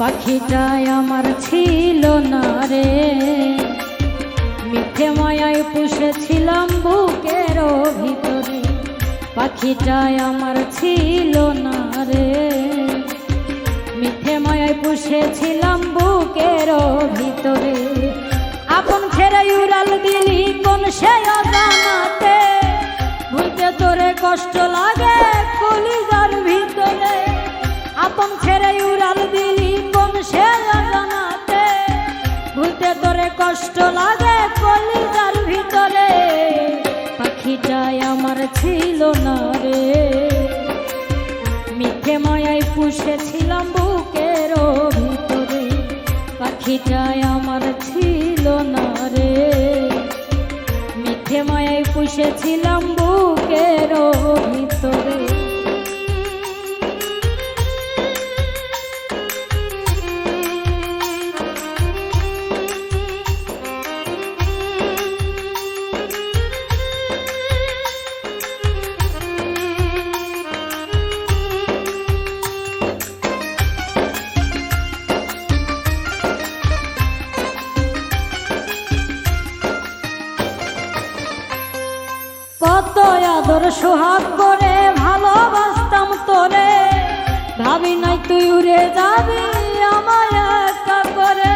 পাখিটাই আমার ছিল না রে, মিথ্যে মায়ায় পুষেছিলাম বুকের ভিতরে। পাখিটাই আমার ছিল না রে, মিথ্যে মায়ায় পুষেছিলাম বুকের ভিতরে। আপন ছেড়ে উড়াল দিলি কোন সে অজানাতে, ভুলতে তোরে কষ্ট লাগে কলিজার ভিতরে। আপন ছেড়ে উড়াল দিলি কোন সে অজানাতে, ভুলতে তোরে কষ্ট লাগে কলিজার ভিতরে। পাখিটাই আমার ছিল না রে, মিথ্যে মায়ায় পুষেছিলাম বুকের ভিতরে। পাখিটাই আমার ছিল না রে, মিথ্যে মায়ায় পুষেছিলাম বুকের ভিতরে। কত আদর সোহাগ করে ভালোবাসতাম তোরে, ভাবি নাই তুই উড়ে যাবি আমায় একা করে।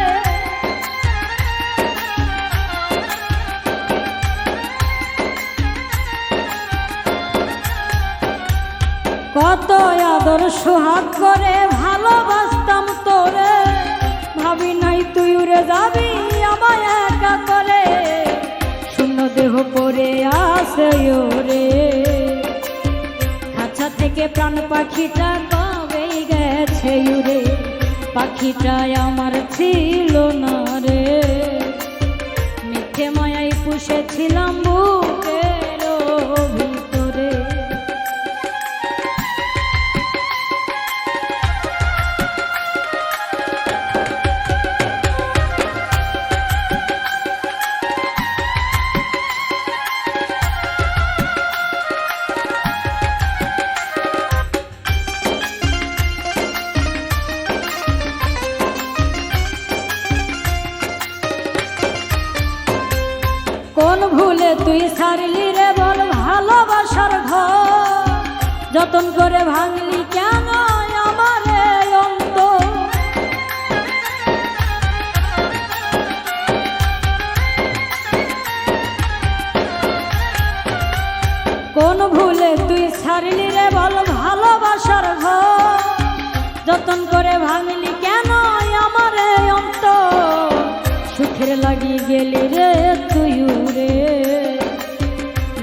কত আদর সোহাগ করে ভালোবাসতাম তোরে, ভাবি নাই তুই উড়ে যাবি আমায় একা করে। শূন্য দেহ পড়ে আসে ওরে, খাঁচা থেকে প্রাণ পাখিটা কবে গেছে উড়ে। পাখিটাই আমার ছিল না রে, মিথ্যে মায়ায় পুষেছিলাম বুকের ভিতরে। কোন ভুলে তুই ছাড়লি রে বল ভালোবাসার ঘর, যতন করে ভাঙলি কেন আমার অন্তর। কোন ভুলে তুই ছাড়লি রে বল ভালোবাসার ঘর, যতন করে ভাঙলি কেন আমার অন্তর। সুখের লাগি গেলি রে তুই উড়ে,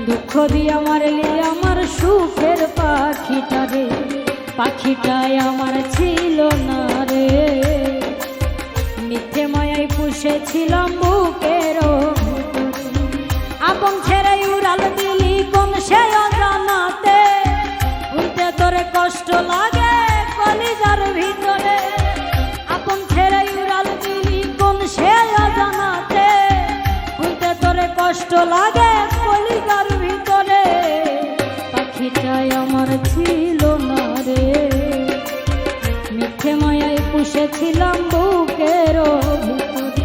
দুঃখ দিয়া মারলি আমার সুখের পাখিটা রে। পাখিটাই আমার ছিল না রে, মিথ্যে মায়ায় পুষেছিলাম বুকের ভিতরে। আপন ছেড়ে উড়াল দিলি কোন সে অজানাতে, উল্টে তোরে কষ্ট লাগে কলিজার ভিতরে। আপন ছেড়ে উড়াল দিলি কোন সে অজানাতে, উল্টে তোরে কষ্ট লাগে কলিজার ভিতরে। পাখিটাই আমার ছিল না রে, মিথ্যে মায়ায় পুষেছিলাম বুকের ভিতরে।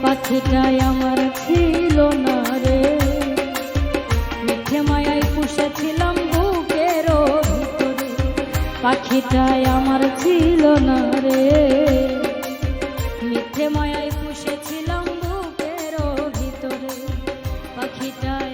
পাখিটাই আমার ছিল না রে, মিথ্যে মায়ায় পুষেছিলাম বুকের ভিতরে। পাখিটাই আমার ছিল না রে, মিথ্যে মায়ায় পুষেছিলাম বুকের ভিতরে। পাখিটাই